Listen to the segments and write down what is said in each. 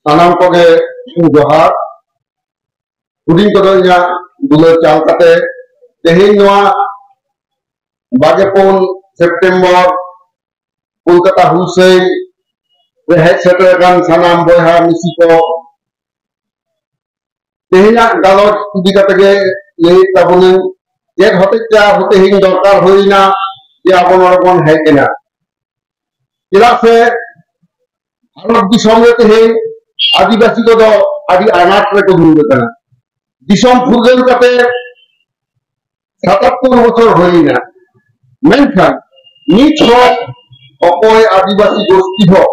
sanam koge johar huding kodo nya dulur chal kate tehin noa bagepun September Kolkata Hulsei hej seter kan sanam boyha misi ko tehina galoj idi kate ge lei tabune ᱪᱮᱫ ᱦᱚᱛᱮᱡ ᱛᱮ ᱛᱮᱦᱮᱧ ᱫᱚᱨᱠᱟর ᱦᱩᱭᱱᱟ ᱡᱮ ᱟᱵᱚ ᱱᱚᱰᱮ ᱵᱚᱱ ᱦᱮᱡ ᱮᱱᱟ ᱪᱮᱫᱟᱜ ᱥᱮ ᱵᱷᱟᱨᱚᱛ ᱫᱤᱥᱚᱢ ᱨᱮ ᱛᱮᱦᱮᱧ ᱟᱹᱫᱤᱵᱟᱹᱥᱤ ᱠᱚᱫᱚ ᱟᱹᱰᱤ ᱟᱱᱟᱴ ᱨᱮᱠᱚ ᱫᱩᱲᱩᱵ ᱟᱠᱟᱱᱟ ᱫᱤᱥᱚᱢ ᱯᱷᱩᱨᱜᱟᱹᱞ ᱠᱟᱛᱮ 77 বছর হইনা মেনখান ᱱᱤᱛ ᱦᱚᱸ ᱚᱠᱚᱭ ᱟᱹᱫᱤᱵᱟᱹᱥᱤ ᱜᱳᱥᱴᱤ ᱦᱚᱸ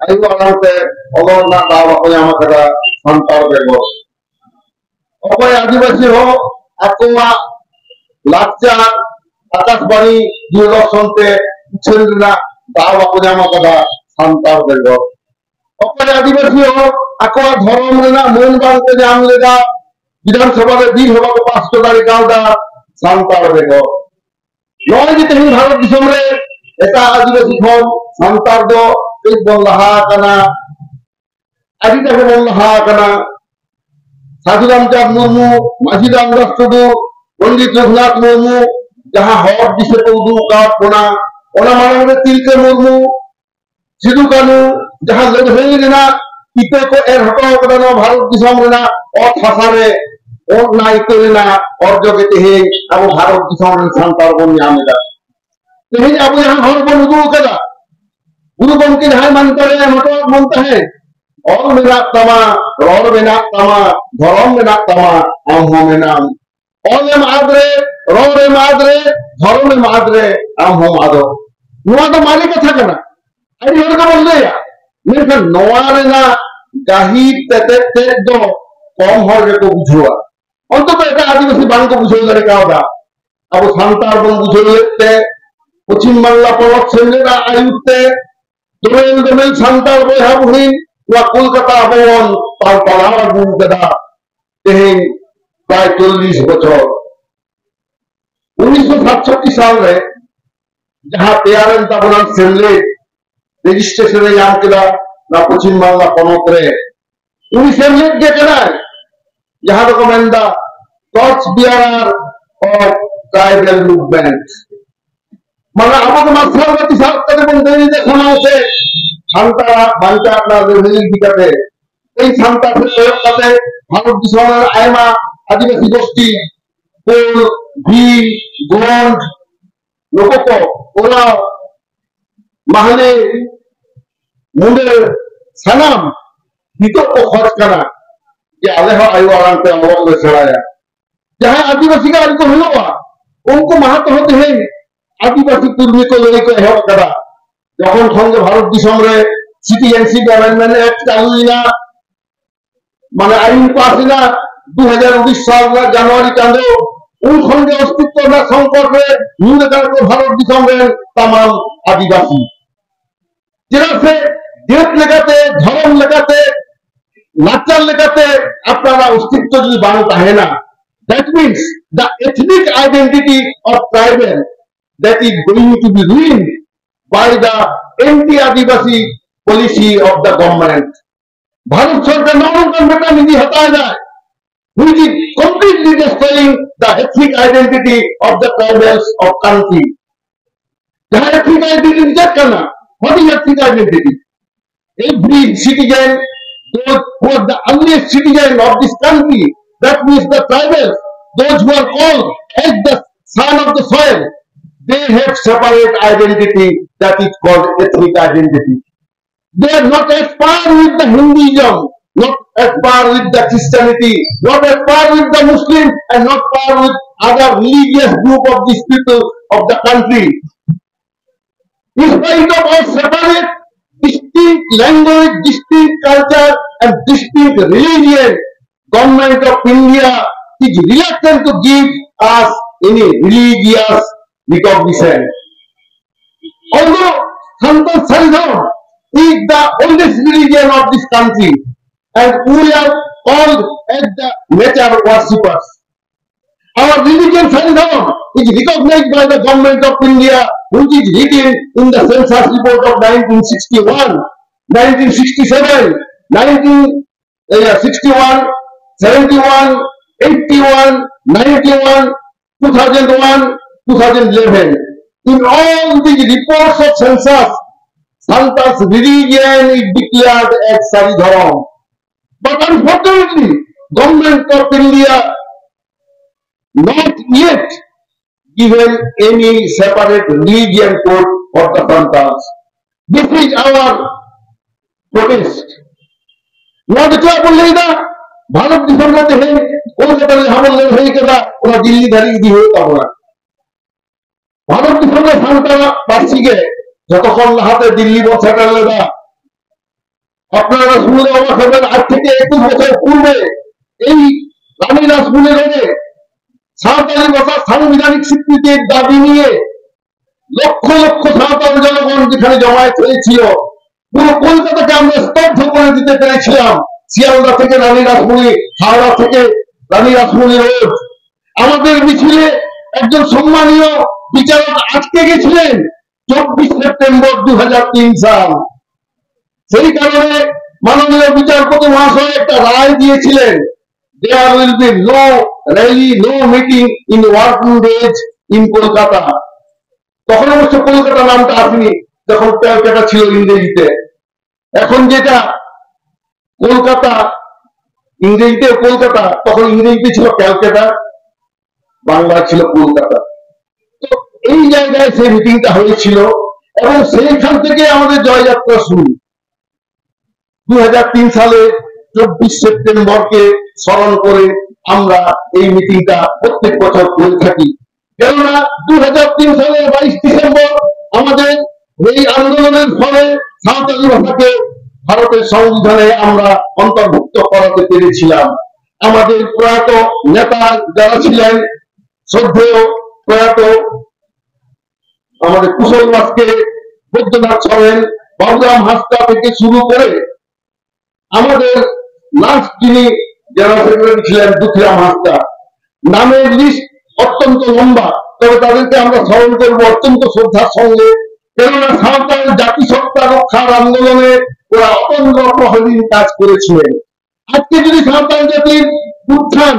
ᱟᱭᱳ ᱟᱲᱟᱝ ᱛᱮ ᱚᱞᱚᱜ ᱨᱮᱱᱟᱜ ᱫᱟᱣ ᱵᱟᱠᱚ ᱧᱟᱢ ᱟᱠᱟᱫᱟ ᱥᱟᱱᱛᱟᱲ ᱵᱮᱜᱚᱨ ᱚᱠᱚᱭ ᱟᱹᱫᱤᱵᱟᱹᱥᱤ ᱦᱚᱸ ᱟᱠᱚᱣᱟᱜ लाचार आकाशवाणी दूरदर्शन ते उछल ना दाव बाको नाम कदा सांतार बेगोर अकय आदिवासी हो आको धर्म रेना मन बांग को नाम लेदा विधानसभा रे बिल होबा को पास को दारी गावदा सांतार बेगोर नय जे तेही भारत दिसम रे एटा आदिवासी खन सांतार दो एक बन लहा कना आदि तक बन लहा कना साधुराम चांद मुर्मू माझी रामदास टुडू पंडित रघुनाथ मुर्मू जहां हर दिशे को उदू का कोना ओना मानव में तिलके मुर्मू सिद्धू कानू जहां लड़ाई रेना इते को एर हटाओ कदा भारत दिसम रेना और थासारे और ना इते रेना और जो के तेहे अब भारत दिसम रे सांतार बन यामेदा तेहे अब यहां हर बन उदू कदा गुरु बन के जहां मन करे हटो मनता है और मेरा तमा रोड मेना तमा धर्म मेना तमा हम हो मेना ओले मादरे रोरे मादरे धर्मे मादरे आम हम आदो नुआ तो माली कथा कना अड़ी हर को बोल या मेरे नोआ रे ना गाही ते दो कम हर रे को बुझुआ अंत तो एटा आदिवासी बांग को बुझो दरे कावदा अब सांतार बन बुझो लेते पश्चिम बांगला पलक सेंदेरा आयुते दोरेल दोमेल सांतार बोहा बुहिन वा कोलकाता बन पाल पाला गुन कदा तेहे प्राय 40 বছর 1967 साल में जहां तेयारन ताबनान सेमले रजिस्ट्रेशन रे नाम केदा ना पश्चिम बांगला पनत रे उनी सेमले के कना जहां को मेंदा टॉर्च बियरर और ट्राइबल मूवमेंट माने अब तो मास्टर गति साथ करे बन देनी देखना से शांता बांचा ना रेली दिखाते এই শান্তা से प्रयोग करते भारत दिसम आयमा आदिवासी गोष्ठी कोल भी गोंड लोगों को ओला महले मुंडे सनम हितो को खर्च करा ये आले हो आयु आराम पे अमरों में चढ़ाया जहाँ आदिवासी का उनको हुआ उनको महत्व होते हैं आदिवासी पूर्वी को लेने को है करा जहाँ ठंडे भारत दिसम रे सिटीजनशिप अमेंडमेंट एक्ट चालू ना माने आईन पास ना 2019 साल में जनवरी चांदो उन खंडे अस्तित्व में संकट में न्यूनतम को भारत दिसम में तमाम आदिवासी जिला से देश लगाते धर्म लगाते लाचार लगाते अपना अस्तित्व जो बांधता है ना that means the ethnic identity of tribal that is going to be ruined by the anti-Adivasi policy of the government. Bharat सरकार नामांकन बेटा निधि हटाया जाए which is completely destroying the ethnic identity of the tribals of country. The ethnic identity reject करना what is ethnic identity? Every citizen, those who are the earliest citizen of this country, that means the tribals, those who are called as the son of the soil, they have separate identity that is called ethnic identity. They are not at par with the Hinduism, not at par with the Christianity, not at par with the Muslim, and not par with other religious group of these people of the country. In spite of our separate, distinct language, distinct culture, and distinct religion, Government of India is reluctant to give us any religious recognition. Although Santal Saridham is the oldest religion of this country, and we are called as the nature worshippers. Our religion Saridham is recognized by the Government of India, which is written in the census report of 1961, 1967, 1961, 71, 81, 91, 2001, 2011. In all the reports of census, Santal's religion is declared as Saridharam. But unfortunately, Government of India not yet given any separate religion code for the Santals. This is our protest. नौकरियां बोल रही ना भारत दिशा में तो है कोलकाता में हम लोग है कि ना उन्हें दिल्ली धरी दी हो तब ना भारत दिशा में सांता पार्टी के जब तो कौन लहाते दिल्ली बहुत सेटल लेगा अपना रसूल और खबर आज के एक कुछ बच्चे स्कूल में यही रानी रसूल ने सांताली भाषा संविधानिक स्वीकृति दाबी नहीं है লক্ষ লক্ষ সাঁওতাল জনগণ যেখানে জমায়েত হয়েছিল পুরো কলকাতাকে আমরা স্তব্ধ করে দিতে পেরেছিলাম শিয়ালদা থেকে রানী রাসমণি হাওড়া থেকে রানী রাসমণি রোড আমাদের মিছিলে একজন সম্মানীয় বিচারক আটকে গেছিলেন 24 সেপ্টেম্বর 2003 সাল সেই কারণে মাননীয় বিচারপতি মহাশয় একটা রায় দিয়েছিলেন there will be no rally no meeting in working days in Kolkata তখন অবশ্য কলকাতা নামটা আসেনি যখন ক্যালকাটা ছিল ইংরেজিতে এখন যেটা কলকাতা ইংরেজিতে কলকাতা তখন ইংরেজিতে ছিল ক্যালকাটা বাংলা ছিল কলকাতা তো এই জায়গায় সেই মিটিংটা হয়েছিল এবং সেইখান থেকে আমাদের জয়যাত্রা শুরু 2003 সালে 24 সেপ্টেম্বরকে স্মরণ করে আমরা এই মিটিংটা প্রত্যেক বছর করে থাকি কেননা 2003 সালের 22 ডিসেম্বর আমাদের এই আন্দোলনের ফলে সাঁওতালি ভাষাকে ভারতের সংবিধানে আমরা অন্তর্ভুক্ত করাতে পেরেছিলাম আমাদের প্রয়াত নেতা যারা ছিলেন শ্রদ্ধেয় প্রয়াত আমাদের কুশল দাসকে বৈদ্যনাথ সরেন বাবুরাম হাসদা থেকে শুরু করে আমাদের লাস্ট যিনি জেনারেল সেক্রেটারি ছিলেন দুঃখীরাম হাসদা নামের লিস্ট অত্যন্ত লম্বা তবে তাদেরকে আমরা স্মরণ করবো অত্যন্ত শ্রদ্ধার সঙ্গে কেননা সাঁওতাল জাতিসত্তা রক্ষার আন্দোলনে ওরা অতন্দ্র প্রহরীর কাজ করেছিলেন আজকে যদি সাঁওতাল জাতির উত্থান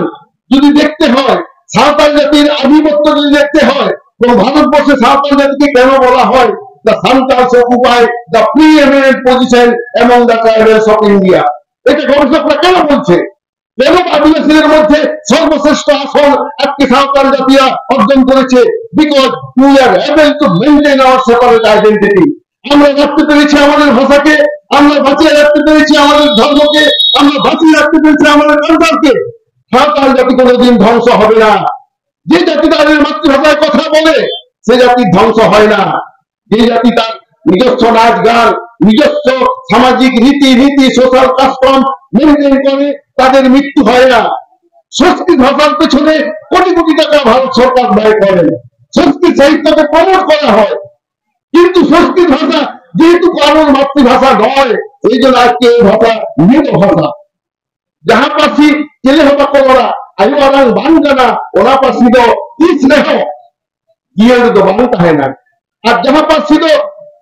যদি দেখতে হয় সাঁওতাল জাতির আধিপত্য যদি দেখতে হয় এবং ভারতবর্ষে সাঁওতাল জাতিকে কেন বলা হয় the Santals occupy the preeminent position among the tribes of India এটা গবেষকরা কেন বলছে কেন আদিবাসীদের মধ্যে সর্বশ্রেষ্ঠ আসন আজকে সাঁওতাল জাতিরা অর্জন করেছে because we are able to maintain our separate identity আমরা রাখতে পেরেছি আমাদের ভাষাকে আমরা বাঁচিয়ে রাখতে পেরেছি আমাদের ধর্মকে আমরা বাঁচিয়ে রাখতে পেরেছি আমাদের কালচারকে সাঁওতাল জাতি কোনোদিন ধ্বংস হবে না যে জাতি তাদের মাতৃভাষায় কথা বলে সে জাতি ধ্বংস হয় না যে জাতি তার নিজস্ব নাচ গান নিজস্ব সামাজিক রীতি সোশ্যাল কাস্টম মেনটেন করে তাদের মৃত্যু হয় না সংস্কৃত ভাষার পেছনে কোটি কোটি টাকা ভারত সরকার ব্যয় করেন সংস্কৃত সাহিত্যকে প্রমোট করা হয় কিন্তু সংস্কৃত ভাষা যেহেতু কারোর মাতৃভাষা নয় এই জন্য আজকে এই ভাষা মৃত ভাষা যাহা পাশি চেলে হবা করা আয়ু আরাং বাংকানা ওনা পাশি তো স্নেহ গিয়ে তো বাংতা হয় না আর যাহা পাশি তো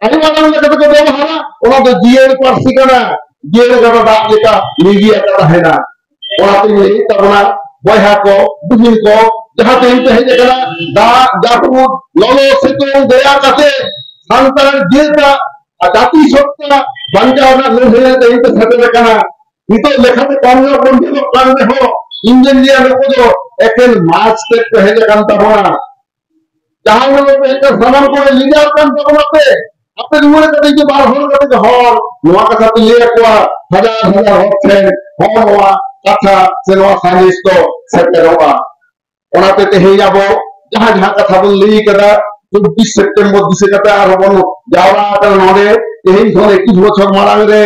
আয়ু আরাং লেখাটাকে ব্যবহার ওনা তো জিয়ের পার্সি কানা জিয়ের কাটা দাগ লেখা লিগিয়া কাটা হয় না ওনাতে নেই তবনা বয়হা কো বুঝিন কো যাহাতে ইনতে হেজে কানা দা জাপুর ললো সেতু দেয়া কাতে সান্তার জিলটা জাতি সত্তা বাঞ্জাওনা লহে ইনতে সাথে কানা নিতো লেখাতে কমনা বন্ধু কারণে হো ইঞ্জিনিয়ার লোকো এখন মাছ দেখতে হেজে কান্তা বনা যাহার লোক একটা সমান করে লিডার কান্তা বনাতে আপনি মনে করেন যে 12 ঘন্টা হল নোয়া কথা লিয়ে কোয়া হাজার হাজার হচ্ছেন হওয়া কথা সেনোয়া সাইনিস তো সেটা রবা ওনাতে তেহে যাব যাহা যাহা কথা বললি কথা 24 সেপ্টেম্বর দিছে কথা আর বন যাওয়া কারণ নড়ে এই ধরে 21 বছর মারাঙ্গে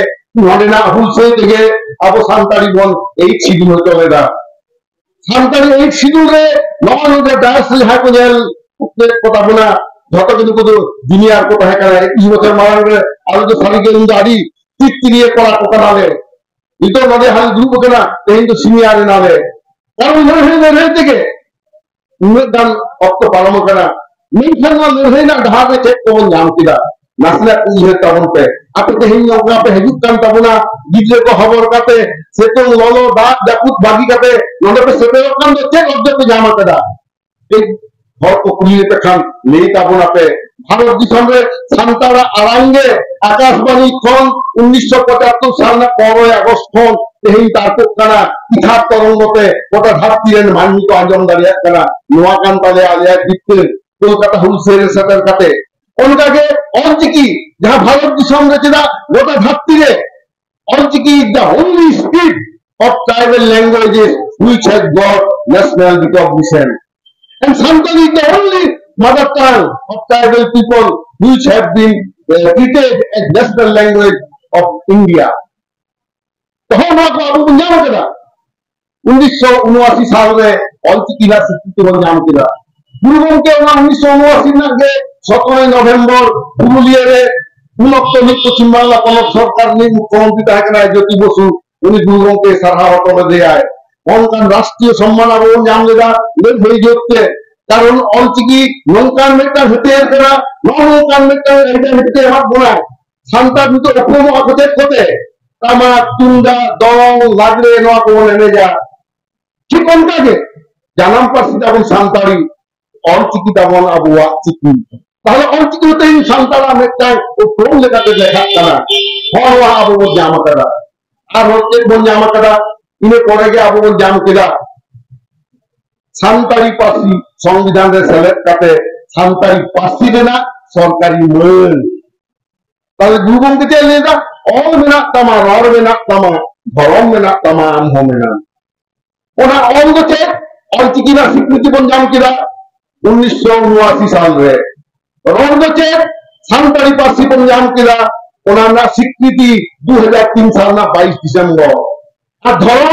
নড়ে না হুলছে থেকে আবো সান্তারি বল এই শিডিউল চলে দা সান্তারি এই শিডিউলে নবানুদের দাস যাহা কোজেল কথা বলা যত কিন্তু দুনিয়ার কথা হয় কারণ 21 বছর মারাঙ্গে আর তো সারিকে দাড়ি টিকটিকিয়ে করা কথা নালে ইতো নদে হাল দুব কেনা এই তো সিনিয়র নালে কারণ মনে থেকে উন্নত দান অক্ত পালন কেনা মিনখান লড়াই না ঢাকে চেক কোন জানতিরা नासना उहे तबन पे आपे तेहिन नौका पे हिजुक कान तबना गिद्रे को हबर काते सेतों लोलो दाग जापुत बागी काते नोंडे पे सेते कान दो चेक ऑब्जेक्ट पे जामा कदा एक हर को कुली पे खान ले तबना पे भारत दिसम रे सांतारा आरांगे आकाशवाणी खन 1975 साल ना 15 अगस्त खन तेहिन तारको काना इथा तरंगते गोटा धारती रे मानवी तो आजम दारिया काना नोआ कान ताले आलिया दिते कोलकाता हुलसेल सेटर काते उनका ऑलचिकी जहां भारत दिसम रे चेदा गोटा धरती रे Ol Chiki is the only speech of tribal languages which has got national recognition, and Santali is the only mother tongue of tribal people which have been treated as national language of India. तो हम आपको अबू पंजाब करा 1979 साल में ऑलचिकी ना स्वीकृति पंजाब करा गुरुगम के 1979 ना के 17 नवंबर पुरुलिया रे उनक्तो नि पश्चिम बांगला पनक सरकार नि मुख्यमंत्री ताकना ज्योति बसु उनी गुरुगम के सराहा कर दे आए उनका राष्ट्रीय सम्मान अब नाम लेदा ले भई जोते कारण ऑलचिकी नौकान मेटा हते करा नौकान मेटा एटा हते हाथ बना सांता भी तो अपनो आखते कोते तामा तुंडा दong लागले नो को लेने जा ठीक उनका के जानम पासी तबन सांतारी ऑलचिकी तबन अबुआ चिकी তাহলে অঞ্চিততে সান্তারা মেটা ও প্রোম লেখাতে দেখা তারা হওয়া আবু জামা করা আর হচ্ছে বন জামা করা ইনে পড়ে গিয়ে আবু জাম কেদা সান্তারি পাসি সংবিধান রে সিলেক্ট কাতে সান্তারি পাসি দেনা সরকারি মূল তাহলে গুগম কে চলে যা অল মেনা তামা রর মেনা তামা ধরম মেনা তামা আম মেনা ওনা অল গছে অঞ্চিকি না স্বীকৃতি বন জাম কেদা 1979 সাল রে রণগছে সান্তারি পার্সি पंजाब किला ओनाना स्वीकृति 2003 साल ना 22 दिसंबर আর ধরো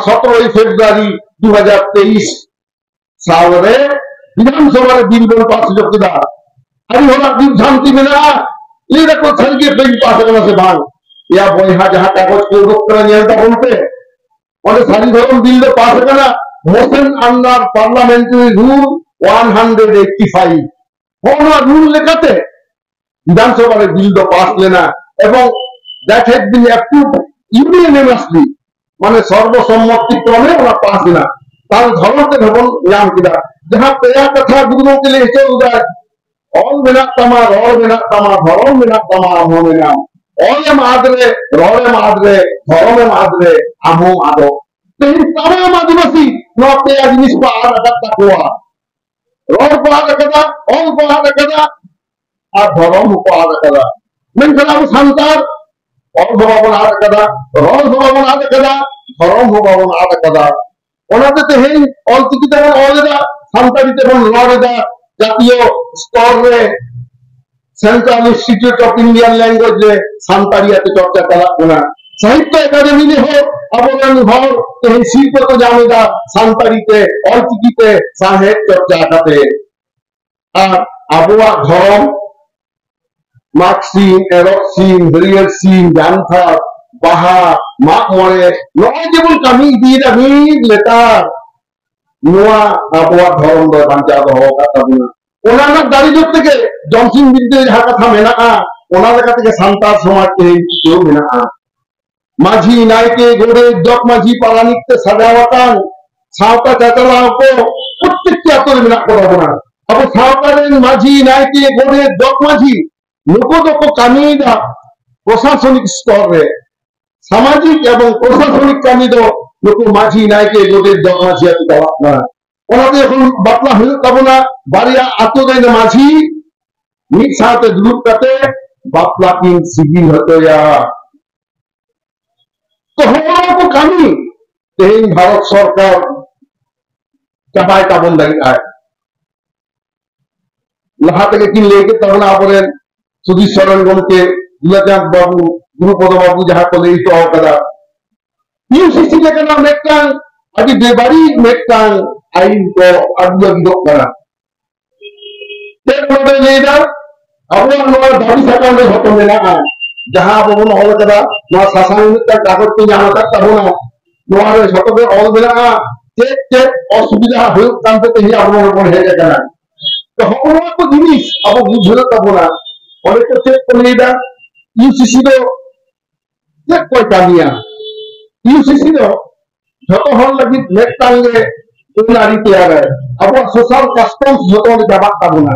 17 ফেব্রুয়ারি 2023 साल रे विधानसभा रे बिल बन पास जो किदा अरे होला दिन शांति में ना ये देखो छल के बिल पास करने से भाग या बोहा जहां कागज को रोक कर नियंत्रण बोलते और सारी धर्म बिल पास करना motion under parliamentary rule 185 rule लेखाते विधानसभा में बिल पास लेना एवं that has been approved unanimously माने सर्वसम्मति क्रमे ओना पास लेना तार धर्मते भवन नाम किदा जहां पेया कथा गुरुओं के लिए चल उदा ऑल बिना तमा रोल बिना तमा धर्म बिना तमा हो बिना ऑल एम आदरे रोल एम आदरे धर्म एम आदरे आमो आदो तेन तमाम आदिवासी नो पेया जिनिस को आ रखता हुआ रोड को आगे कदा ऑल को आगे कदा और धर्म को आगे कदा मैं कदा संतार ऑल भवन आगे कदा रोड भवन आगे कदा धर्म भवन आगे कदा ओनाते ते हे ऑल तिकिते ऑल दा संतारी ते बन रोड दा जातीय स्तर रे central institute of Indian language रे संतारियाते चर्चा कला बना साहित्य एकेडमी ने हो अबोलन हो तेन शिल्प को जानेदा संतारीते ऑल तिकिते साहित्य चर्चा करते আর আবুয়া ধরম মার্কসিন এরক্সিন ব্রিয়ারসিন জানথা বাহা মাক মরে নয় যেমন কামি দিয়ে আমি লেটার নোয়া আবুয়া ধরম দ বাঞ্চা দহ কথা বুনা ওনার দাড়ি জোর থেকে জনসিং বিদ্যে যাহা কথা মেনা ওনা লেখা থেকে সান্তার সমাজ কেউ মেনা মাঝি নাইকে গোড়ে জক মাঝি পালানিতে সাজাওয়াতান সাওতা চাচালা को প্রত্যেকটি আতরে মেনা করব না अब सावकारेन माझी नायके गोड़े जक माझी नुको दको कामिदा प्रशासनिक स्तर रे सामाजिक एवं प्रशासनिक कामी दो नुको माझी नायके गोड़े जक माझी आती दवा ना ओनाते এখন বাতলা হইল তবনা বাড়িয়া আতো দেন माझी মিট সাথে গ্রুপ কাতে বাতলা কিন সিগিল হতো या तो हमारा को कामी तेन भारत सरकार चापाय का बंद है लहाते के किन लेके तब ना आपने सुधीर शरण गमके दुलाचांद बाबू गुरुपद बाबू जहां को ले तो कदा यूसीसी के नाम मेकटांग अभी बेबारी मेकटांग आइन को अगुआ गिरो करा तेरे बड़े लीडर अब वो दावी सरकार में होतो मेला आ जहां अब वो हॉल कदा ना शासन तक कागज पे जाना तक तब ना नोरे छोटो के हॉल मेला चेक असुविधा हो काम पे ही आप लोगों को है करना तो हम को जिनिस अब बुझलो तब ना ᱚᱸᱰᱮ ᱠᱚ ᱪᱮᱫ ᱠᱚ ᱞᱟᱹᱭᱫᱟ ᱤউᱥᱤᱥᱤ ᱫᱚ ᱪᱮᱫ ᱠᱚᱭ ᱠᱟᱹᱢᱤᱭᱟ ᱤউᱥᱤᱥᱤ ᱫᱚ ᱡᱷᱚᱛᱚ ᱦᱚᱲ ᱞᱟᱹᱜᱤᱫ ᱢᱤᱫᱴᱟᱝ ᱜᱮ ᱟᱹᱱ ᱟᱹᱨᱤ ᱛᱮᱭᱟᱨᱟᱭ ᱟᱵᱚᱣᱟᱜ ᱥᱳᱥᱟᱞ ᱠᱟᱥᱴᱚᱢᱥ ᱡᱷᱚᱛᱚ ᱜᱮ ᱪᱟᱵᱟᱜ ᱛᱟᱵᱚᱱᱟ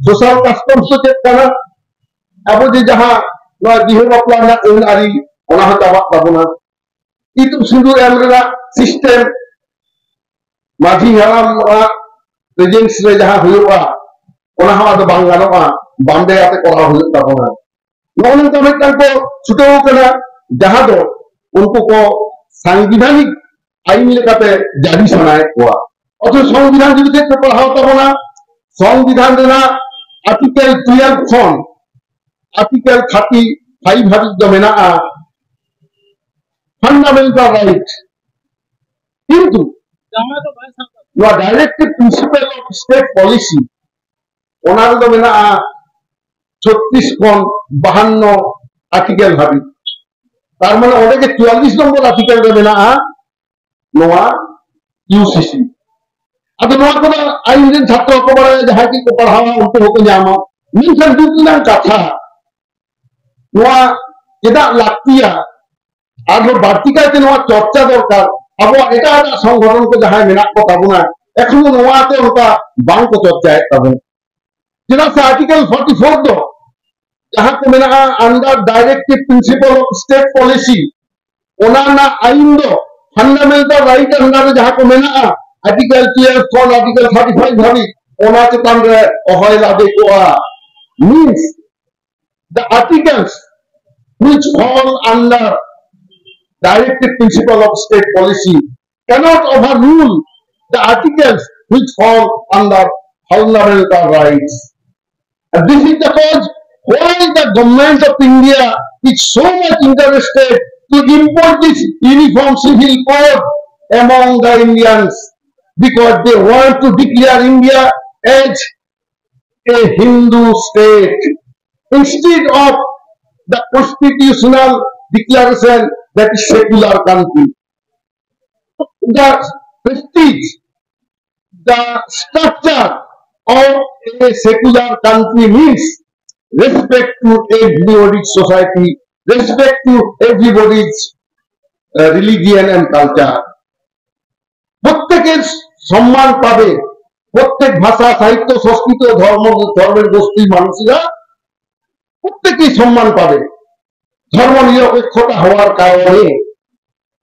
ᱥᱳᱥᱟল ᱠᱟᱥᱴᱚᱢᱥ ᱫᱚ ᱪᱮᱫ ᱠᱟᱱᱟ ᱟᱵᱚ ᱡᱮ ᱡᱟᱦᱟᱸ ᱱᱚᱣᱟ ᱵᱤᱦᱟᱹ ᱵᱟᱯᱞᱟ ᱨᱮᱱᱟᱜ ᱟᱹᱱ ᱟᱹᱨᱤ ᱚᱱᱟ ᱦᱚᱸ ᱪᱟᱵᱟᱜ ᱛᱟᱵᱚᱱᱟ ᱤᱛᱩᱫ ᱥᱤᱸᱫᱩᱨ ᱮᱢ ᱨᱮᱱᱟᱜ ᱥᱤᱥᱴᱮᱢ ᱢᱟᱹᱡᱷᱤ ᱦᱟᱲᱟᱢᱟᱜ ᱯᱨᱮᱡᱮন্স ᱨᱮ ᱡᱟᱦᱟᱸ ᱦᱩᱭᱩᱜᱼᱟ ᱚᱱᱟ ᱦᱚᱸ ᱟᱫᱚ ᱵᱟᱝ ᱜᱟᱱᱚᱜᱼᱟ ᱵᱟᱸᱫᱮ ᱟᱛᱮ ᱠᱚᱨᱟᱣ ᱦᱩᱭᱩᱜ ᱛᱟᱵᱚᱱᱟ ᱱᱚᱜᱼᱚ ᱱᱚᱝᱠᱟ ᱢᱤᱫᱴᱟᱝ ᱠᱚ ᱪᱷᱩᱴᱟᱹᱣ ᱠᱟᱱᱟ ᱡᱟᱦᱟᱸ ᱫᱚ उनको को सांविधानिक आईन लेकाते जारी सनाए कोआ अथवा संविधान जुदी चेक पढ़ाओ तबना संविधान देना आर्टिकल 12 खन आर्टिकल 35 हाबिज दो मेना फंडामेंटल राइट किंतु नो directive principle of state policy ओना दो मेना 36 खन 52 आर्टिकल हाबिज तार माने ओडे के 44 नंबर आर्टिकल रे मेना नोआ यूसीसी अब नोआ को आईन दिन छात्र को बड़ा जहां की को पढ़ावा उनको होको जामा मिनसन दुना कथा नोआ जेदा लाक्तिया आरो बार्ती काते नोआ चर्चा दरकार अब एटा एटा संगठन को जहां मेना को ताबुना एखन नोआ ते उनका बांग को चर्चा है ताबुन जेदा से आर्टिकल 44 दो जहां को मेना under directive principle of state policy ओनाना आइन दो फंडामेंटल राइट अंडर जहां को मेना आर्टिकल 12 कौन आर्टिकल 35 भाभी ओना के तान रे अहयला दे कोआ means the articles which fall under directive principle of state policy cannot overrule the articles which fall under fundamental rights and this is the cause why the government of India is so much interested to import this uniform civil code among the Indians because they want to declare India as a Hindu state instead of the constitutional declaration that is secular country. The prestige, the structure of a secular country means respect to everybody's society, respect to everybody's religion and culture. প্রত্যেকের সম্মান পাবে প্রত্যেক ভাষা সাহিত্য সংস্কৃত ধর্মের গোষ্ঠীর মানুষেরা প্রত্যেকেই সম্মান পাবে ধর্ম নিরপেক্ষতা হওয়ার কারণে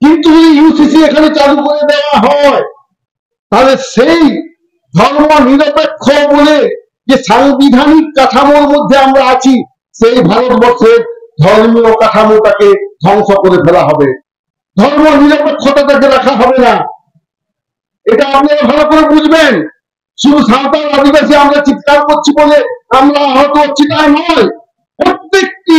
কিন্তু যদি ইউসিসি এখানে চালু করে দেওয়া হয় তাহলে সেই ধর্ম নিরপেক্ষ বলে যে সাংবিধানিক কাঠামোর মধ্যে আমরা আছি সেই ভারতবর্ষের ধর্মীয় কাঠামোটাকে ধ্বংস করে ফেলা হবে ধর্ম নিরপেক্ষতাটাকে রাখা হবে না এটা আপনারা ভালো করে বুঝবেন শুধু সাঁওতাল আদিবাসী আমরা চিৎকার করছি বলে আমরা আহত হচ্ছি তা নয় প্রত্যেকটি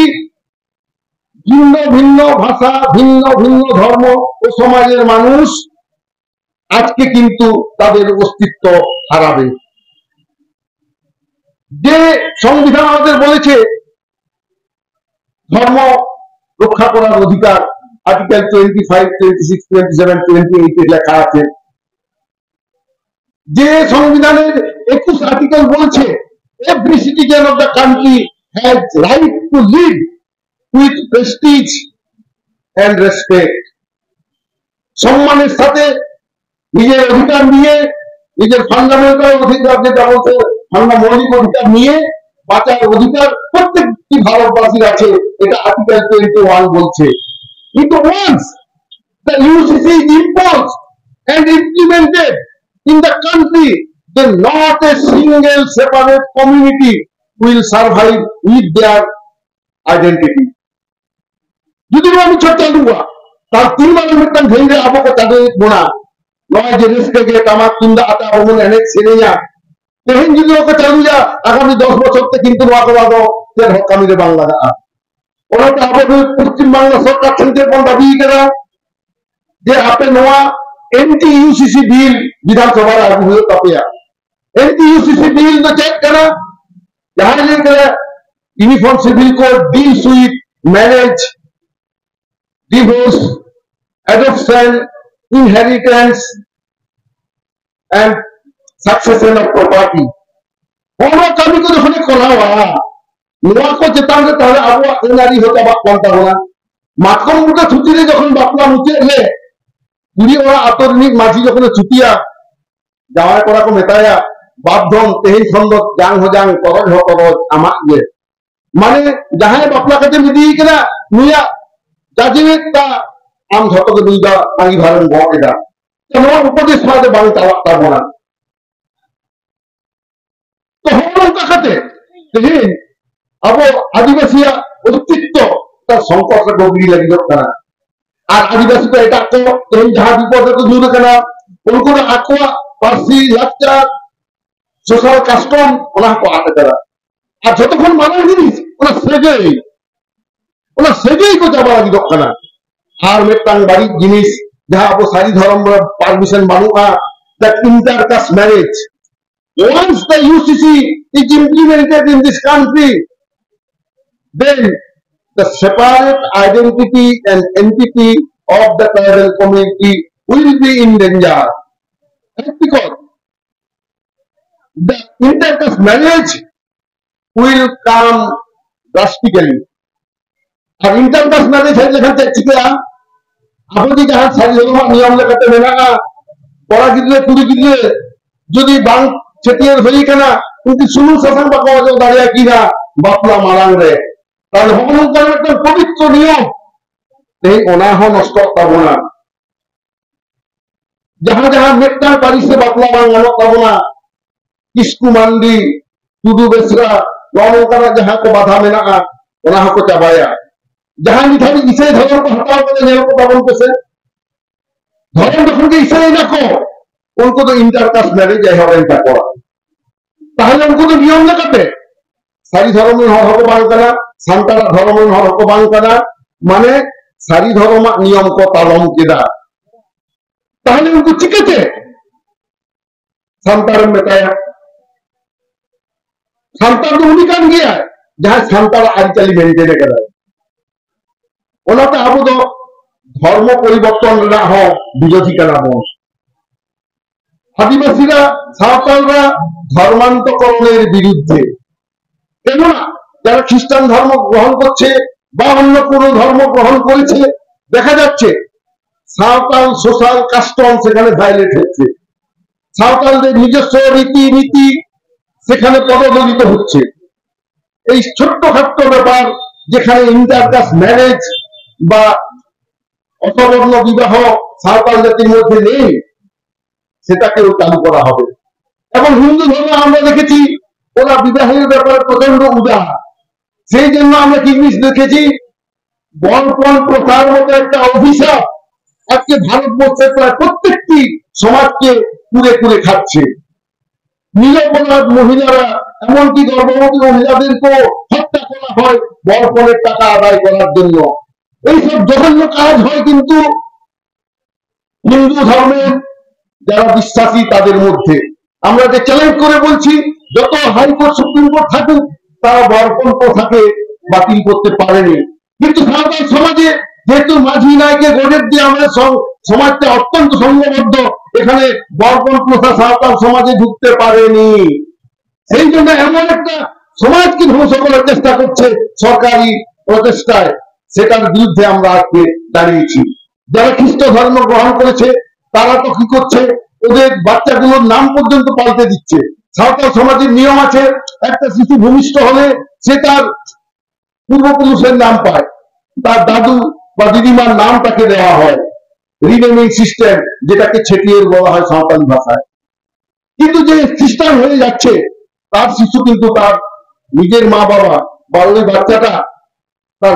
ভিন্ন ভিন্ন ভাষা ভিন্ন ভিন্ন ধর্ম ও সমাজের মানুষ আজকে কিন্তু তাদের অস্তিত্ব হারাবে যে সংবিধান আমাদের বলেছে ধর্ম রক্ষা করার অধিকার আর্টিকেল 25, 26, 27, 28 এ লেখা আছে যে সংবিধানের 21 আর্টিকেল বলছে every citizen of the country has right to live with prestige and respect সম্মানের সাথে নিজের অধিকার নিয়ে নিজের ফান্ডামেন্টাল অধিকার যেটা বলছে মৌলিক অধিকার নিয়ে বাঁচার অধিকার প্রত্যেকটি ভারতবাসীর আছে এটা আর্টিকেল 21 বলছে কিন্তু once the UCC is imposed and implemented in the country then not a single separate community will survive with their identity যদি আমি ছোট লুয়া তার তিনবার মিটন ধরে আপকো তাদের গুণা নয় যে রিস্কে তামাক কিংবা আটা বমন এনে ছেড়েয়া তেহেন যদি ওকে চালু যা আগামী 10 বছর তে কিন্তু ওয়াকবাদো যে হকামিরে বাংলা ওরা তো আমাদের পশ্চিম বাংলা সরকার থেকে কোন দাবি করা যে আপনি নোয়া एंटी यूसीसी बिल विधानसभा लागू हुए तपिया एंटी यूसीसी बिल तो चेक करा जहां लेकर uniform civil code deals with marriage divorce adoption inheritance and succession of property कोनो कमी को देखने कोला हुआ ᱱᱚᱣᱟ ᱠᱚ ᱪᱮᱛᱟᱱ ᱨᱮ ᱛᱟᱦᱞᱮ ᱟᱵᱚᱣᱟᱜ ᱟᱹᱱᱟᱹᱨᱤ ᱦᱚᱸ ᱪᱟᱵᱟᱜ ᱠᱟᱱ ᱛᱟᱵᱚᱱᱟ᱾ ᱢᱟᱛᱠᱚᱢ ᱵᱩᱴᱟᱹ ᱪᱷᱩᱴᱤ ᱨᱮ ᱡᱚᱠᱷᱚᱱ ᱵᱟᱯᱞᱟ ᱢᱩᱪᱟᱹᱫ ᱨᱮ ᱠᱩᱲᱤ ᱚᱲᱟᱜ ᱟᱛᱳ ᱨᱤᱱᱤᱡ ᱢᱟᱹᱡᱷᱤ ᱡᱚᱠᱷᱚᱱᱮ ᱪᱷᱩᱴᱤᱭᱟ, ᱡᱟᱶᱟᱭ ᱠᱚᱲᱟ ᱠᱚ ᱢᱮᱛᱟᱭᱟ ᱵᱟᱯᱫᱷᱚᱱ ᱛᱮᱦᱮᱧ ᱠᱷᱚᱱ ᱫᱚ ᱡᱟᱝ ᱦᱚᱸ ᱡᱟᱝ ᱛᱚᱨᱚᱡ ᱦᱚᱸ ᱛᱚᱨᱚᱡ ᱟᱢᱟᱜ ᱜᱮ। ᱢᱟᱱᱮ ᱡᱟᱦᱟᱸᱭ ᱵᱟᱯᱞᱟ ᱠᱟᱛᱮᱢ ᱤᱫᱤᱭ ᱠᱟᱱᱟ ᱱᱩᱭᱟᱜ ᱡᱟᱡᱽᱢᱮᱱᱴ ᱴᱟ ᱟᱢ ᱡᱷᱚᱛᱚ ᱜᱮ ᱱᱩᱭ ᱫᱚ ᱟᱸᱜᱤᱵᱷᱟᱨᱮᱢ ᱜᱚᱜ ᱮᱫᱟ। ᱱᱚᱣᱟ ᱩᱯᱚᱫᱮশ ᱫᱚ ᱵᱟᱝ ᱪᱟᱞᱟᱜ ᱛᱟᱵᱚᱱᱟ। তো নৌকা খাতে তেহেন আবো আদিবাসীরা অস্তিত্ব তার সংকটে ডগরি লাগিয়ে কানা আর আদিবাসী তো এটা তো তেহেন যাহা বিপদে তো দূর কানা উनको আকোয়া পার্সি লাকচার সোশ্যাল কাস্টম ওনা কো আতে তারা আর যতক্ষণ মানব জিনিস ওনা সেজেই কো চাবা লাগিয়ে কানা আর মেটাং বাড়ি জিনিস যাহা আবো সারি ধর্ম পারমিশন বানুয়া that intercaste marriage. Once the UCC is implemented in this country, then the separate identity and entity of the tribal community will be in danger. That's because the intercaste marriage will come drastically. And intercaste marriage है लेकिन चेचिका आपने जहाँ सारी जगह नियम लगाते हैं ना पढ़ा कितने पूरी कितने जो दी बैंक চেটিয়ার হই কেনা কিন্তু শুনু শাসন বা কওয়া যাও দাঁড়িয়ে কিনা বাপলা মারাং রে তাহলে হগলঙ্কার একটা পবিত্র নিয়ম এই অনাহ নষ্ট তাবনা যাহা যাহা মেট্টার পারিসে বাপলা বাঙানো তাবনা কিসকু মান্ডি টুডু বেসরা হগলঙ্কার যাহা কো বাধা মেনা অনাহ কো চাবায়া যাহা নিধারি ইসাই ধর্ম কো হটাও করে নেল কো তাবন পেছে ধর্ম যখন কে ইসাই না কো उनको तो इंटरकास्ट मैरिज है इनका करा তাহলে उनको तो नियम लगाते सारी धर्म में हर बांग कना सांतारा धर्म में हर बांग कना माने सारी धर्म नियम को पालन किया তাহলে उनको चिकते सांतार में बताया सांतार तो उन्हीं काम किया है जहां सांतार आदिचाली मेंटेन करा ओनाते आबो तो धर्म परिवर्तन ना हो विरोधी कना हो আদিবাসীরা সাঁওতালরা ধর্মান্তকরণের বিরুদ্ধে কেননা যারা খ্রিস্টান ধর্ম গ্রহণ করছে বা অন্য কোন ধর্ম গ্রহণ করেছে দেখা যাচ্ছে সাঁওতাল সোশ্যাল কাস্টম সেখানে ভায়োলেট হচ্ছে সাঁওতালদের নিজস্ব রীতি নীতি সেখানে পদদলিত হচ্ছে এই ছোট্টখাট্ট ব্যাপার যেখানে ইন্টারকাস্ট ম্যারেজ বা অসবর্ণ বিবাহ সাঁওতাল জাতির মধ্যে নেই সেটাকেও চালু করা হবে এবং হিন্দু ধর্মে আমরা দেখেছি ওরা বিবাহের ব্যাপারে প্রচন্ড উদার সেই জন্য আমরা কি জিনিস দেখেছি বরপণ প্রথার মতো একটা অভিশাপ আজকে ভারতবর্ষের প্রায় প্রত্যেকটি সমাজকে কুড়ে কুড়ে খাচ্ছে নিরপরাধ মহিলারা এমনকি গর্ভবতী মহিলাদেরকেও হত্যা করা হয় বরপণের টাকা আদায় করার জন্য এইসব জঘন্য কাজ হয় কিন্তু হিন্দু ধর্মের যারা বিশ্বাসী তাদের মধ্যে আমরা যে চ্যালেঞ্জ করে বলছি যত হাইকোর্ট সুপ্রিম কোর্ট থাকুক তারা বরপণ প্রথাকে বাতিল করতে পারেনি কিন্তু সাঁওতাল সমাজে যেহেতু মাঝি নায়কে গড়ে দিয়ে আমাদের সমাজটা অত্যন্ত সংঘবদ্ধ এখানে বরপণ প্রথা সাঁওতাল সমাজে ঢুকতে পারেনি সেই জন্য এমন একটা সমাজকে ধ্বংস করার চেষ্টা করছে সরকারি প্রচেষ্টায় সেটার বিরুদ্ধে আমরা আজকে দাঁড়িয়েছি যারা খ্রিস্ট ধর্ম গ্রহণ করেছে তারা তো কি করছে ওদের বাচ্চাগুলোর নাম পর্যন্ত পাল্টে দিচ্ছে সাঁওতাল সমাজের নিয়ম আছে একটা শিশু ভূমিষ্ঠ হলে সে তার পূর্বপুরুষের নাম পায় তার দাদু বা দিদিমার নাম তাকে দেওয়া হয় রিনেমিং সিস্টেম যেটাকে ছেটিয়ে বলা হয় সাঁওতালি ভাষায় কিন্তু যে খ্রিস্টান হয়ে যাচ্ছে তার শিশু কিন্তু তার নিজের মা বাবা বা ওই বাচ্চাটা তার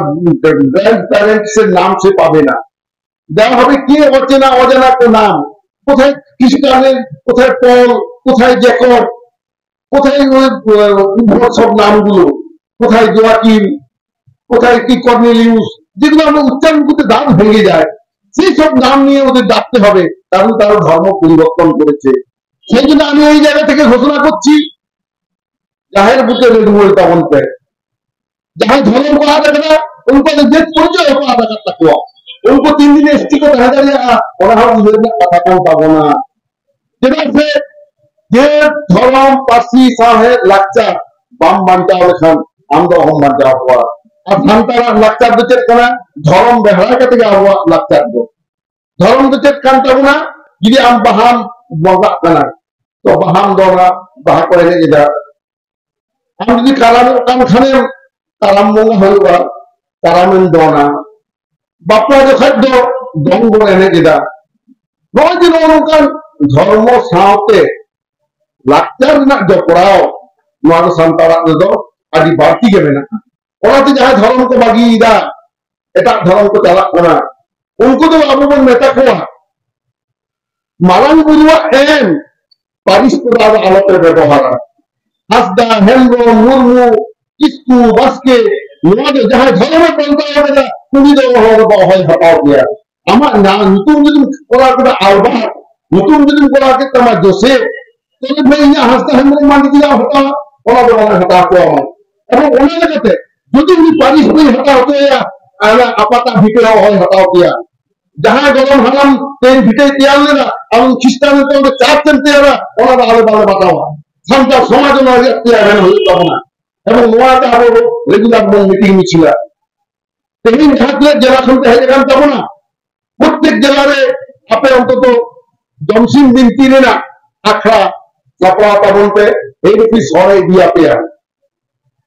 গ্র্যান্ড প্যারেন্টস এর নাম সে পাবে না দেওয়া হবে কে অচেনা অজানা তো নাম কোথায় খ্রিস্টানের কোথায় পল কোথায় জ্যাকব কোথায় সব নামগুলো কোথায় জোয়াকিম কোথায় কি কর্নেলিউস যেগুলো আমরা উচ্চারণ করতে দাঁত ভেঙে যায় সেই সব নাম নিয়ে ওদের ডাকতে হবে কারণ তারা ধর্ম পরিবর্তন করেছে সেই জন্য আমি এই জায়গা থেকে ঘোষণা করছি জাহের বুকে রেডুয়েলটা বলতে जहां धर्म को आधा करना उनको देश परिचय को आधा करता हुआ उनको 3 दिन एसटी को कहा जाएगा और हम ये कथा को पाबना যেটা যে ধর্ম পার্সি সাহে লাকচা বাম বান্টা খান ᱟᱢ ᱫᱚ ᱚᱦᱚᱢ ᱵᱟᱧᱪᱟᱣ ᱠᱚᱣᱟ ᱟᱨ ᱥᱟᱱᱛᱟᱲᱟᱜ ᱞᱟᱠᱪᱟᱨ ᱫᱚ ᱪᱮᱫ ᱠᱟᱱᱟ ᱫᱷᱚᱨᱚᱢ ᱵᱮᱣᱦᱟᱨ ᱠᱟᱛᱮ ᱜᱮ ᱟᱵᱚᱣᱟᱜ ᱞᱟᱠᱪᱟर ᱫᱚ धर्म तो चेक कान तबना जुदी आम बहाम बंगा कना तो बहाम दोना बहा को एने इदा आम जुदी काराम कान खाने काराम बंगा होगा काराम दोना बापला जो खद दो दंग बो एने इदा नोय जे नोनकान धर्म सावते लाक्चर ना जपड़ाओ नोआ दो संतारा दो आदि बाती के मेना ओनाते जहां धर्म को बागी इदा एटा धर्म को चला कोना उनको तो अब वो नेता को मालांग बुरुआ एम पारिस को दादा आलोते व्यवहार हसदा हेंगो मुर्मू किसकू बसके नोआ जो जहां धर्म बनता है ना कुनी दो हो हटाओ दिया अमा ना नुतुम जुदुम कोरा को आलबा नुतुम जुदुम कोरा के तमा जोसे तो भाई या हसदा हेंगो मान दिया हटा ओना दो हटा को अब ओना लगते जुदी भी पारिस को हटाओ तो या आना अपाता भिकरा हो हटाओ दिया जहां गरम हलम तेन भिटे तियाल लेना हम ख्रिस्टान तो चार चलते रहा ओना बाले बाले बताओ संता समाज में व्यक्ति आने हुई तबना এবং নোয়াটা আবো রেগুলার মিটিং মিছিল তেমনি থাকলে জেলা শুনতে হয়ে গেল তব না প্রত্যেক জেলারে আপে অন্তত জমসিং দিন তিনে না আখড়া লাপড়া পাবনতে এই রূপি সরে দিয়া পেয়া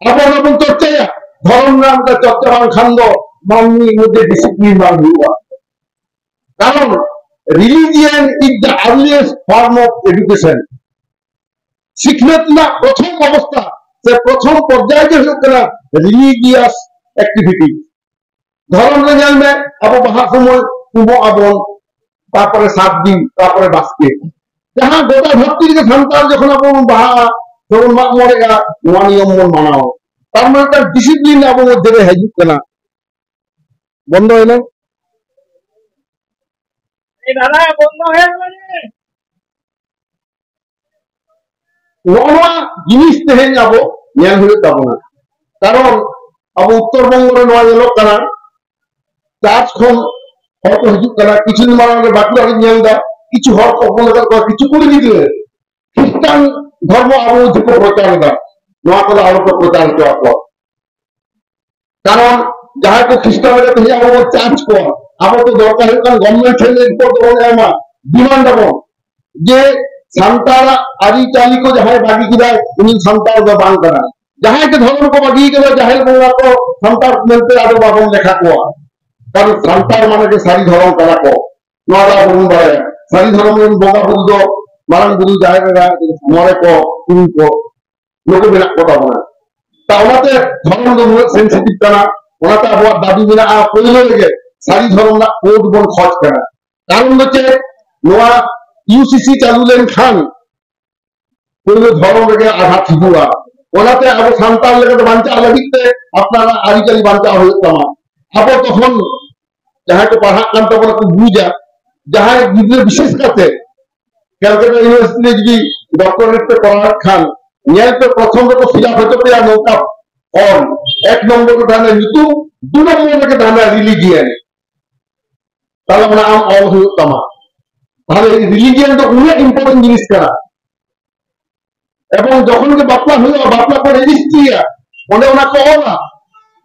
আপন আপন চর্চায়া ধর্ম নামটা চর্চা বাং খান্দ মাননি মধ্যে ডিসিপ্লিন বাং হইবা কারণ religion is the earliest form of education শিক্ষাত না প্রথম অবস্থা সে প্রথম পর্যায়ে যে হলো রিলিজিয়াস অ্যাক্টিভিটি ধর্ম রে জানবে আবো বাহা সময় কুবো আবন তারপরে 7 দিন তারপরে বাসকে যাহা গোটা ভক্তি যে সন্তান যখন আবো বাহা যখন মা মরেগা নোয়া নিয়ম মানাও তার মানে তার ডিসিপ্লিন আবো মধ্যে হেজুক কেনা বন্ধ হইলো दादा बंद है মানে নোয়া জিনিস তেহেন আবো ᱧᱮᱞ ᱦᱩᱭᱩᱜ ᱛᱟᱵᱚᱱᱟ কারণ আবো উত্তরবঙ্গ রে নোয়া ᱧᱮᱞᱚᱜ ᱠᱟᱱᱟ চার্চ খন হর কো হিজুক কানা কিছু দিন মারাঙ্গে বাকি আর ᱧᱮᱞ দা কিছু হর কো বলে কো কিছু করে দিলে খ্রিস্টান ধর্ম আবো যেকো প্রচার দা নোয়া কো আলো কো প্রচার তো আপো কারণ যাহা কো খ্রিস্টান রে তেহে আবো চার্চ কো আবো তো দরকার হল গভর্নমেন্ট থেকে রিপোর্ট দেবো এমা ডিমান্ড দেবো যে संतारा आदि चाली को जहां बागी किदा उन संतार दो बांग करा जहां के धर्म को बागी के जाहिर बोला को संतार मिलते आदो बाबन लेखा को कारण संतार माने के सारी धर्म करा को नोरा बोल बाय सारी धर्म में बोगा बुल दो मारन बुल जाहिर रा मोरे को तुम को लोग बिना कोटा बना तावलाते धर्म दो सेंसिटिव करा ओनाता अबो दादी बिना आ पहिले लगे सारी धर्म ना कोड बन खर्च करा कारण হচ্ছে নোয়া यूसीसी चालू लेन खान पुरो धर्म रे आघात हुआ ओनाते अब संतान लेके तो बांचा लगिते अपना आरिकली बांचा हो तमा अब तखन जहां को पढ़ा कान तब को बुझा जहां गिद्रे विशेष करते कलकत्ता यूनिवर्सिटी जी डॉक्टरेट पे पढ़ा खान न्याय पे प्रथम को खिलाफ होते पे नौका और एक नंबर को दाना ऋतु दो नंबर के दाना रिलीजियन ताला बना आम और हो तमा তাহলে রিলিজিয়ন তো অনেক ইম্পর্টেন্ট জিনিস করা এবং যখন কে বাপলা হলো বাপলা করে রেজিস্ট্রিয়া ওনে ওনা কোলা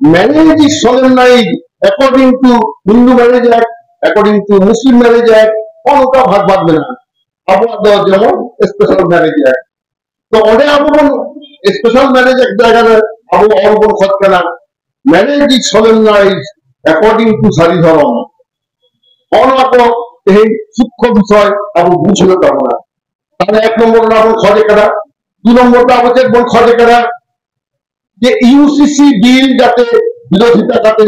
marriage is solemnize according to Hindu marriage act according to Muslim marriage act কোনটা ভাগ বাঁধবে না আবু যেমন স্পেশাল ম্যারেজ অ্যাক্ট তো ওনে আবু স্পেশাল ম্যারেজ এক জায়গায় আবু অর্পণ খত কেনা marriage is solemnize according to সারি ধর্ম অনলাকো এই সূক্ষ্ম বিষয় আবু বুঝলো তখন তাহলে এক নম্বর না খরচে করা দুই নম্বরটা আমাদের বল খরচে করা যে ইউসিসি বিল যাতে বিরোধিতা যাতে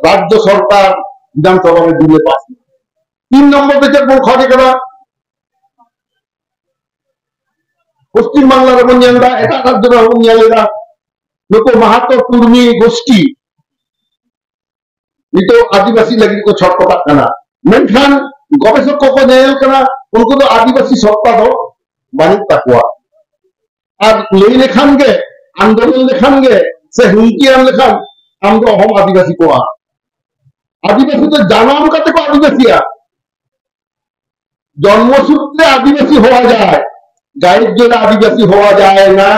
রাজ্য সরকার বিধানসভায় দিলে পাস তিন নম্বর থেকে বল খরচে করা পশ্চিম বাংলার এবং নিয়মটা এটা রাজ্যের এবং নিয়মেরা লোক মাহাতো কুর্মী গোষ্ঠী নিতো আদিবাসী লাগি কো ছটপটা কানা মেনখান गवेषक को नेल कना उनको तो आदिवासी सत्ता दो बानिक तकवा और ले लेखान के आंदोलन लेखान के से हुंकियान लेखान हम तो हम आदिवासी को आदिवासी तो जानाम करते को आदिवासीया जन्मसूत्रे आदिवासी हुआ जाए गाइड जो आदिवासी हुआ जाए ना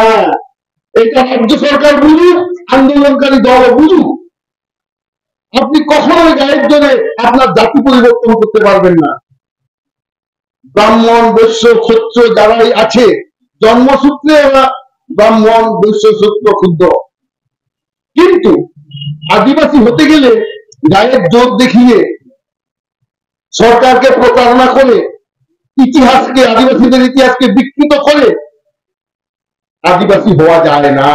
এটা রাজ্য সরকার বুঝুক, আন্দোলনকারী দল বুঝুক, আপনি কখনোই গায়ের জোরে আপনার জাতি পরিবর্তন করতে পারবেন না। ব্রাহ্মণ, বৈশ্য, ক্ষত্র যারাই আছে জন্মসূত্রে ওরা ব্রাহ্মণ, বৈশ্য, ক্ষত্র, ক্ষুদ্র, কিন্তু আদিবাসী হতে গেলে গায়ের জোর দেখিয়ে সরকারকে প্রতারণা করে ইতিহাসকে, আদিবাসীদের ইতিহাসকে বিকৃত করে আদিবাসী হওয়া যায় না।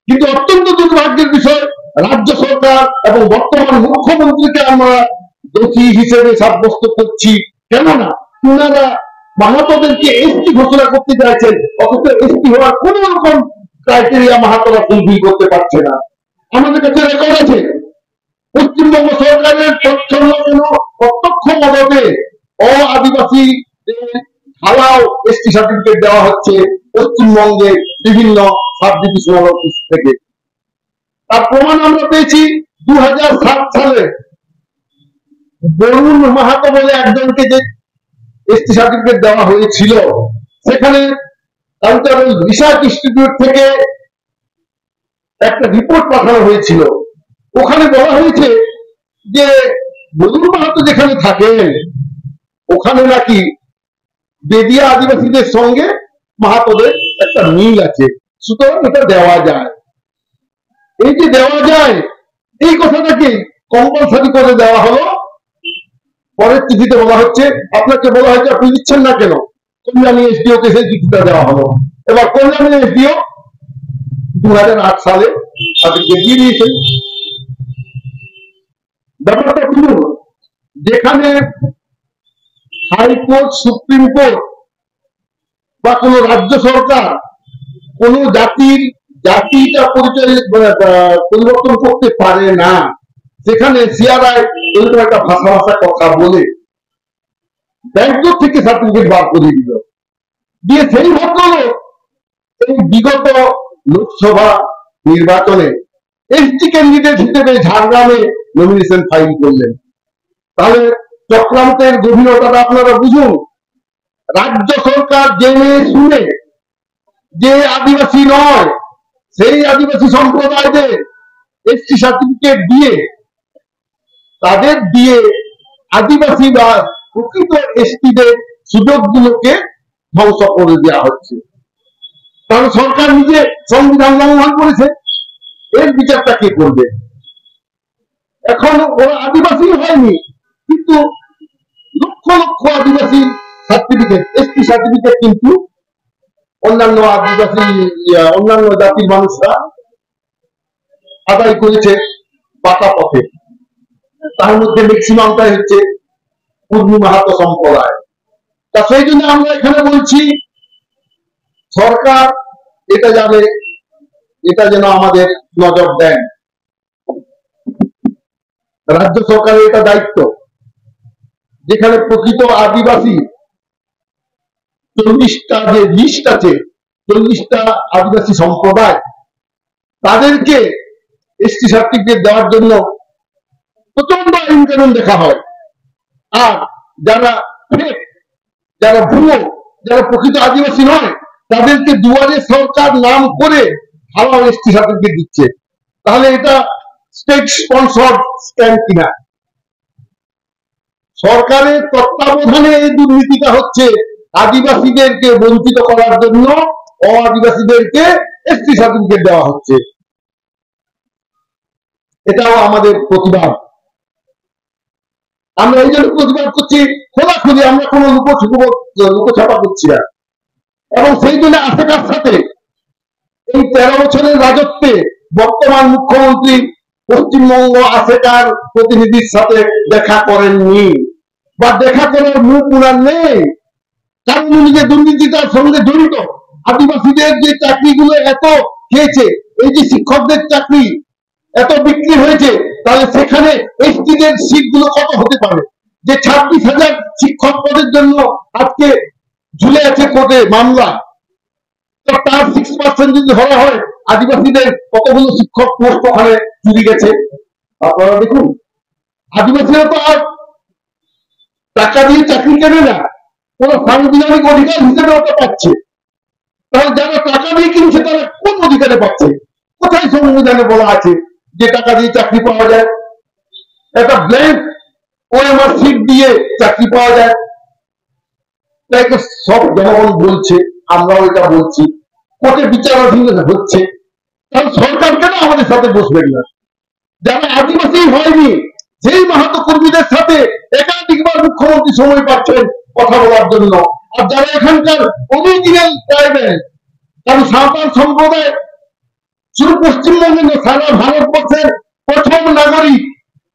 কিন্তু অত্যন্ত দুর্ভাগ্যের বিষয়, রাজ্য সরকার এবং বর্তমান মুখ্যমন্ত্রীকে আমরা দোষী হিসেবে সাব্যস্ত করছি। কেননা ওনারা মাহাতোদেরকে এসটি ঘোষণা করতে চাইছেন, অথচ এসটি হওয়ার কোন রকম ক্রাইটেরিয়া মাহাতোরা ফুলফিল করতে পারছে না। আমাদের কাছে রেকর্ড আছে, পশ্চিমবঙ্গ সরকারের প্রত্যক্ষ মদতে আদিবাসী হালাও এসটি সার্টিফিকেট দেওয়া হচ্ছে পশ্চিমবঙ্গে বিভিন্ন সাব ডিভিশনাল অফিস থেকে। তার প্রমাণ আমরা পেয়েছি 2007 সালে বরুণ মাহাতো বলে একজনকে যে এসটি সার্টিফিকেট দেওয়া হয়েছিল, সেখানে কালচারাল রিসার্চ ইনস্টিটিউট থেকে একটা রিপোর্ট পাঠানো হয়েছিল। ওখানে বলা হয়েছে যে বরুণ মাহাতো যেখানে থাকেন ওখানে নাকি বেদিয়া আদিবাসীদের সঙ্গে মাহাতোদের একটা মিল আছে, সুতরাং এটা দেওয়া যায়। এই যে দেওয়া যায়, এই কথাটাকে কম্পালসারি করে দেওয়া হলো। পরের চিঠিতে বলা হচ্ছে, আপনাকে বলা হয়েছে আপনি দিচ্ছেন না কেন, কল্যাণী এসডিও কে সেই চিঠিটা দেওয়া হলো। এবার কল্যাণী এসডিও 2008 সালে তাদেরকে দিয়ে দিয়েছেন। ব্যাপারটা শুনুন, যেখানে হাইকোর্ট, সুপ্রিম কোর্ট বা কোন রাজ্য সরকার কোন জাতিটা পরিবর্তন করতে পারে না, সেখানে সিআরআই এরকম একটা ভাষা কথা বলে ব্যাংক থেকে সার্টিফিকেট বার করে দিল, দিয়ে সেই ভদ্রলোক এই বিগত লোকসভা নির্বাচনে এসটি ক্যান্ডিডেট হিসেবে ঝাড়গ্রামে নমিনেশন ফাইল করলেন। তাহলে চক্রান্তের গভীরতাটা আপনারা বুঝুন। রাজ্য সরকার জেনে শুনে যে আদিবাসী নয় সেই আদিবাসী সম্প্রদায়দের এসটি সার্টিফিকেট দিয়ে তাদের দিয়ে আদিবাসী বা প্রকৃত এসটিদের সুযোগগুলোকে ধ্বংস করে দেওয়া হচ্ছে। কারণ সরকার নিজে সংবিধান লঙ্ঘন করেছে, এর বিচারটা কে করবে? এখন ওরা আদিবাসী হয়নি, কিন্তু লক্ষ লক্ষ আদিবাসী সার্টিফিকেট, এসটি সার্টিফিকেট কিন্তু অন্যান্য আদিবাসী অন্যান্য জাতির মানুষরা আদায় করেছে পাকা পথে। তার মধ্যে ম্যাক্সিমামটাই হচ্ছে কুর্মী মাহাতো সম্প্রদায়। তা সেই জন্য আমরা এখানে বলছি, সরকার এটা জানে, এটা যেন আমাদের নজর দেন। রাজ্য সরকারের এটা দায়িত্ব, যেখানে প্রকৃত আদিবাসী 40টা যে লিস্ট আছে, 40টা আদিবাসী সম্প্রদায়, তাদেরকে এসটি সার্টিফিকেট দেওয়ার জন্য প্রচন্ড আইন কানুন দেখা হয়। আর যারা যারা ভুয়ো, যারা প্রকৃত আদিবাসী নয়, তাদেরকে দুয়ারে সরকার নাম করে হাওয়া এসটি সার্টিফিকেট দিচ্ছে। তাহলে এটা স্টেট স্পন্সর্ড স্ক্যাম কিনা? সরকারের তত্ত্বাবধানে এই দুর্নীতিটা হচ্ছে, আদিবাসীদেরকে বঞ্চিত করার জন্য আদিবাসীদেরকে এসটি সার্টিফিকেট দেওয়া হচ্ছে। এটাও আমাদের প্রতিবাদ। আমরা এই জন্য প্রতিবাদ করছি খোলাখুলি, আমরা কোনো লুকোছাপা করছি না। এবং সেই জন্য আশেকার সাথে এই 13 বছরের রাজত্বে বর্তমান মুখ্যমন্ত্রী পশ্চিমবঙ্গ আশেকার প্রতিনিধির সাথে দেখা করেননি, বা দেখা করার মুখ উনার নেই, কারণ উনি যে দুর্নীতিটার সঙ্গে জড়িত। আদিবাসীদের যে চাকরিগুলো এত খেয়েছে, এই যে শিক্ষকদের চাকরি এত বিক্রি হয়েছে, তাহলে সেখানে এসটিদের সিট গুলো কত হতে পারে? যে 26,000 শিক্ষক পদের জন্য আজকে ঝুলে আছে কোর্টে মামলা, তো তার 6% যদি ধরা হয়, আদিবাসীদের কতগুলো শিক্ষক পোস্ট ওখানে চুরি গেছে আপনারা দেখুন। আদিবাসীরা তো আর টাকা দিয়ে চাকরি কেনে না, কোন সাংবিধানিক অধিকার হিসেবে ওটা পাচ্ছে। তাহলে যারা টাকা দিয়ে কিনছে তারা কোন অধিকারে পাচ্ছে? কোথায় সংবিধানে বলা আছে যে টাকা দিয়ে চাকরি পাওয়া যায়? একটা ব্ল্যাঙ্ক ওএমআর সিট দিয়ে চাকরি পাওয়া যায়? তাই তো সব জনগণ বলছে, আমরাও এটা বলছি, কোর্টে বিচারাধীন হচ্ছে। কারণ সরকার কেন আমাদের সাথে বসবেন না? যারা আদিবাসী হয়নি সেই মাহাতো কর্মীদের সাথে একাধিকবার মুখ্যমন্ত্রী সময় পাচ্ছেন কথা বলার জন্য। আর যারা এখানকার অরিজিনাল ট্রাইবেল, কারণ সাঁওতাল সম্প্রদায় শুধু পশ্চিমবঙ্গে না, সারা ভারতবর্ষের প্রথম নাগরিক,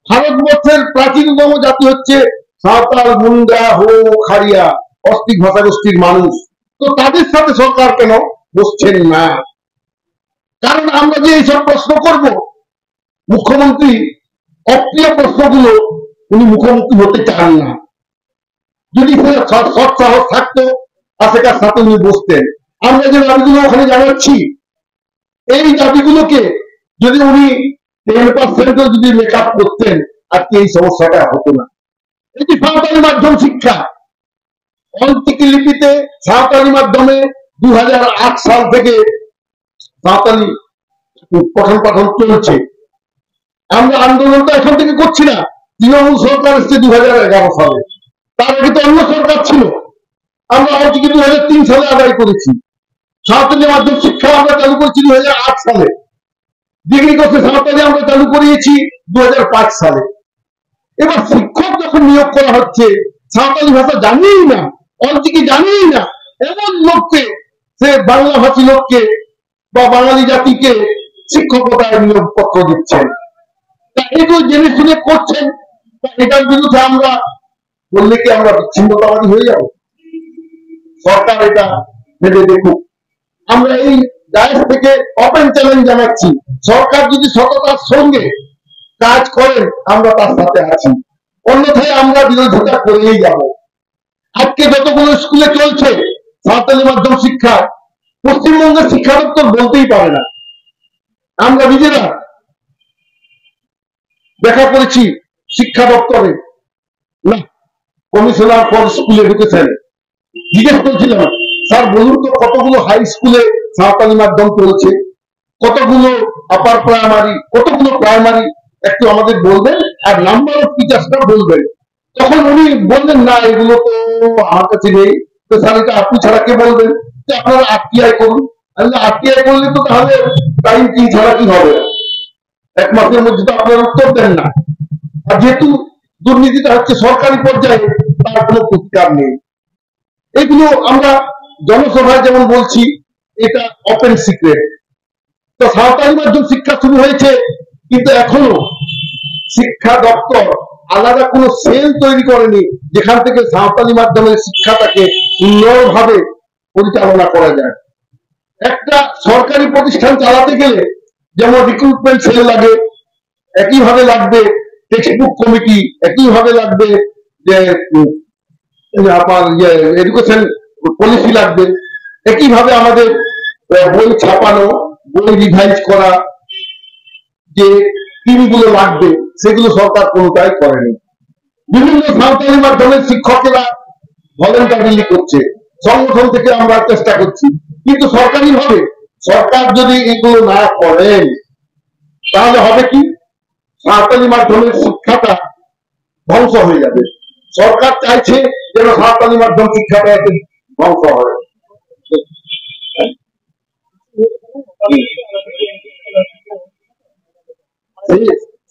ভারতবর্ষের প্রাচীনতম জাতি হচ্ছে সাঁওতাল, মুন্ডা, হো, খাড়িয়া, অস্ট্রিক ভাষাগোষ্ঠীর মানুষ। তো তাদের সাথে সরকার কেন বসছেন না? কারণ আমরা যে এইসব প্রশ্ন করব, মুখ্যমন্ত্রী অপ্রিয় প্রশ্নগুলো উনি মুখোমুখি হতে চান না। যদি সৎ সাহস থাকতো আশেকার সাথে উনি বসতেন। আমরা যে দাবিগুলো ওখানে জানাচ্ছি, এই দাবিগুলোকে যদি উনি 10% যদি মেকআপ করতেন, আজকে এই সমস্যাটা হতো না। এটি সাঁওতালি মাধ্যম শিক্ষা, অন্তিক লিপিতে সাঁওতালি মাধ্যমে 2008 সাল থেকে সাঁওতালি পঠন পাঠন চলছে। আমরা আন্দোলনটা এখন থেকে করছি না, তৃণমূল সরকার এসছে 2011 সালে, তার আগে তো অন্য সরকার ছিল। আমরা অন্তিকে 2003 সালে আদায় করেছি। সাঁওতালি মাধ্যম শিক্ষা আমরা চালু করেছি 2008 সালে। ডিগ্রি কোর্সে সাঁওতালি আমরা চালু করিয়েছি 2005 সালে। এবার শিক্ষক যখন নিয়োগ করা হচ্ছে, সাঁওতালি ভাষা জানিই না, অন্তিকে জানিই না, এমন লোককে, সে বাংলা ভাষী লোককে বা বাঙালি জাতিকে শিক্ষকতায় নিয়োগপত্র দিচ্ছেন। এগুলো জেনে শুনে করছেন, এটার বিরুদ্ধে আমরা বললে কি আমরা বিচ্ছিন্নতাবাদী হয়ে যাব? সরকার এটা ভেবে দেখুক। আমরা এই ডায়াস থেকে ওপেন চ্যালেঞ্জ জানাচ্ছি, সরকার যদি সততার সঙ্গে কাজ করেন আমরা তার সাথে আছি, অন্যথায় আমরা বিরোধিতা করেই যাব। আজকে যতগুলো স্কুলে চলছে সাঁওতালি মাধ্যম শিক্ষা, পশ্চিমবঙ্গের শিক্ষা দপ্তর বলতেই পারে না। আমরা নিজেরা দেখা করেছি শিক্ষা দপ্তরে, না, কমিশনার ফর স্কুল এডুকেশন, জিজ্ঞেস করছিলাম, স্যার বলুন তো কতগুলো হাই স্কুলে সাঁওতালি মাধ্যম চলছে, কতগুলো আপার প্রাইমারি, কতগুলো প্রাইমারি, একটু আমাদের বলবেন, আর নাম্বার অফ টিচার্সটা বলবেন। তখন উনি বললেন, না এগুলো তো আমার কাছে নেই। তো স্যার এটা আপনি ছাড়া কে বলবেন? যে আপনারা আরটিআই করুন। আরটিআই করলে তো তাহলে টাইম কি ছাড়া কি হবে? এক মাসের মধ্যে তো আপনারা উত্তর দেন না। আর যেহেতু দুর্নীতিটা হচ্ছে সরকারি পর্যায়ে, তার কোনো প্রতিকার নেই। এগুলো আমরা জনসভায় যেমন বলছি, এটা ওপেন সিক্রেট। তো সাঁওতালি মাধ্যম শিক্ষা শুরু হয়েছে, কিন্তু এখনো শিক্ষা দপ্তর আলাদা কোনো সেল তৈরি করেনি যেখান থেকে সাঁওতালি মাধ্যমের শিক্ষাটাকে সুন্দরভাবে পরিচালনা করা যায়। একটা সরকারি প্রতিষ্ঠান চালাতে গেলে যেমন রিক্রুটমেন্ট সেল লাগে, একইভাবে লাগবে টেক্সট বুক কমিটি, একইভাবে লাগবে যে আপনার এডুকেশন পলিসি লাগবে, একইভাবে আমাদের বই ছাপানো, বই রিভাইজ করা, যে টিমগুলো লাগবে সেগুলো সরকার কোনোটাই করেনি। বিভিন্ন সাঁওতালি মাধ্যমের শিক্ষকেরা ভলেন্টারিলি করছে, সংগঠন থেকে আমরা চেষ্টা করছি, কিন্তু সরকারি ভাবে সরকার যদি এগুলো না করেন তাহলে হবে কি, সাঁওতালি মাধ্যমের শিক্ষাটা ধ্বংস হয়ে যাবে। সরকার চাইছে যেন সাঁওতালি মাধ্যম শিক্ষাটা ধ্বংস হয়।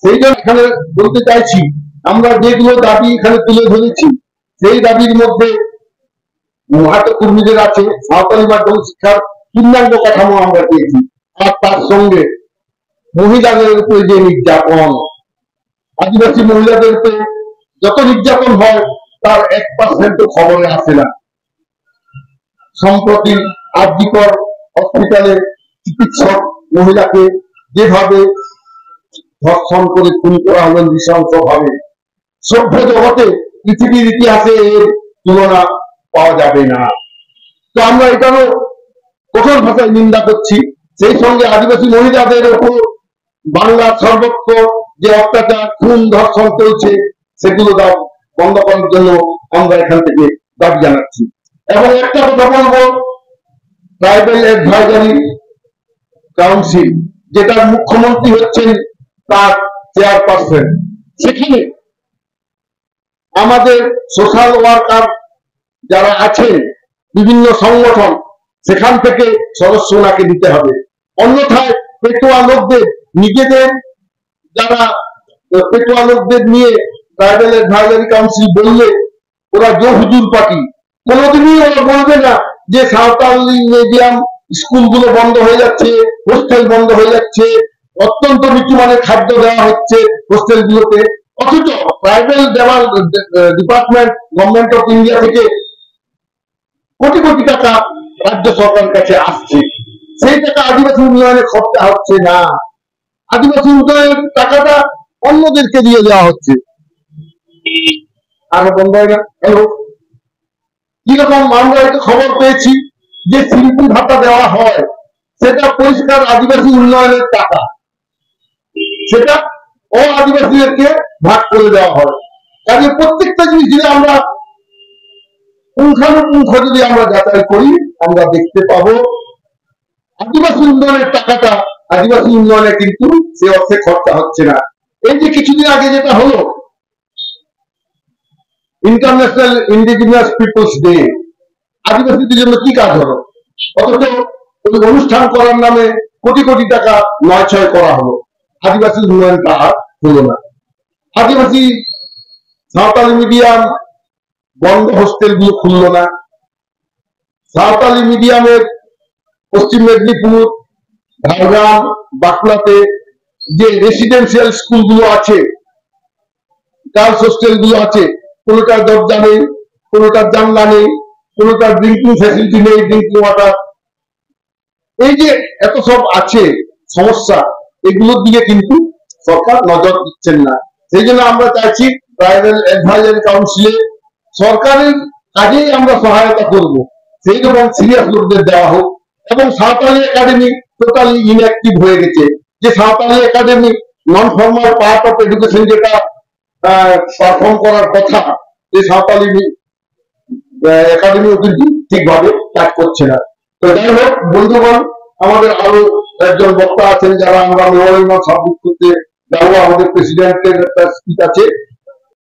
সেই জন্য এখানে বলতে চাইছি, আমরা যেগুলো দাবি এখানে তুলে ধরেছি, সেই দাবির মধ্যে মাহাতো কর্মীদের আছে, সাঁওতালি মাধ্যম শিক্ষার পূর্ণাঙ্গ কাঠামো আমরা পেয়েছি, আর তার সঙ্গে মহিলাদের উপরে যে নির্যাতন, আদিবাসী মহিলাদের উপরে যত নির্যাতন হয় তার 1% খবরে আসে না। সম্প্রতি আরজিকর হসপিটালে চিকিৎসক মহিলাকে যেভাবে ধর্ষণ করে খুন করা হলো নৃশংস ভাবে, সভ্য জগতে পৃথিবীর ইতিহাসে এর তুলনা পাওয়া যাবে না। তো আমরা এটারও কঠোর ভাষায় নিন্দা করছি। সেই সঙ্গে আদিবাসী মহিলাদের উপর বাংলার সর্বত্র যে অত্যাচার, খুন, ধর্ষণ চলছে সেগুলো বন্ধ করার জন্য আমরা এখান থেকে দাবি জানাচ্ছি। এবং একটা কথা বলবো, ট্রাইবাল অ্যাডভাইজারি কাউন্সিল, যেটার মুখ্যমন্ত্রী হচ্ছেন তার চেয়ারপারসন, সেখানে আমাদের সোশ্যাল ওয়ার্কার যারা আছেন বিভিন্ন সংগঠন, সেখান থেকে সদস্য ওনাকে দিতে হবে। অন্যথায় পেটোয়া লোকদের নিজেদের যারা পেটোয়া লোকদের নিয়ে ট্রাইবাল অ্যাডভাইজারি কাউন্সিল বললে ওরা জো হুজুর পার্টি, কোনোদিনই ওরা বলবে না যে সাঁওতালি মিডিয়াম স্কুলগুলো বন্ধ হয়ে যাচ্ছে, হোস্টেল বন্ধ হয়ে যাচ্ছে, অত্যন্ত নিচুমানের খাদ্য দেওয়া হচ্ছে হোস্টেলগুলোতে, অথচ tribal department government of India থেকে কোটি কোটি টাকা রাজ্য সরকারের কাছে আসছে, সেই টাকা আদিবাসী উন্নয়নে খরচা হচ্ছে না, আদিবাসী উন্নয়নের টাকাটা অন্যদেরকে দিয়ে দেওয়া হচ্ছে। আর বন্ধ হয় না। হ্যালো, কিরকম আমরা একটা খবর পেয়েছি যে শিল্পী ভাতা দেওয়া হয়, সেটা পরিষ্কার আদিবাসী উন্নয়নের টাকা, সেটা ও আদিবাসীদেরকে ভাগ করে দেওয়া হয়। কাজে প্রত্যেকটা জিনিস যদি আমরা পুঙ্খানুপুঙ্খ যদি আমরা যাচাই করি, আমরা দেখতে পাবো আদিবাসী উন্নয়নের টাকাটা আদিবাসী উন্নয়নে কিন্তু সে অর্থে খরচা হচ্ছে না। এই যে কিছুদিন আগে যেটা হলো ইন্টারন্যাশনাল ইন্ডিজিনিয়াস পিপলস ডে, আদিবাসীদের জন্য কি কাজ হলো? অথচ ওই অনুষ্ঠান করার নামে কোটি কোটি টাকা নয় ছয় করা হলো, আদিবাসী উন্নয়নটা আর হলো না। আদিবাসী সাঁওতালি মিডিয়াম বন্ধ হোস্টেল গুলো খুললো না। সাঁওতালি মিডিয়ামের পশ্চিম মেদিনীপুর, ঝাড়গ্রাম, বাঁকুড়াতে যে রেসিডেন্সিয়াল স্কুলগুলো আছে, গার্লস হোস্টেল গুলো আছে, কোনোটার দরজা নেই, কোনোটার জানলা নেই, কোনোটার ড্রিঙ্কিং ফ্যাসিলিটি নেই, ড্রিঙ্কিং ওয়াটার। এই যে এত সব আছে সমস্যা, এগুলোর দিকে কিন্তু সরকার নজর দিচ্ছেন না। সেই জন্য আমরা চাইছি ট্রাইবাল অ্যাডভাইজারি কাউন্সিলে সরকারের কাজেই আমরা সহায়তা করব, সেই রকম সিরিয়াস লোকদের দেওয়া হোক। এবং সাঁওতালি একাডেমি টোটালি ইনঅ্যাক্টিভ হয়ে গেছে, যে Santali academy non formal part of education যেটা পারফর্ম করার কথা, যে সাঁওতালি একাডেমিও কিন্তু ঠিকভাবে কাজ করছে না। তো যাই হোক বন্ধুগণ, আমাদের আরো একজন বক্তা আছেন যারা আমরা মেমোরিয়াল সাবমিট করতে যাবো, আমাদের প্রেসিডেন্টের একটা স্পিচ আছে।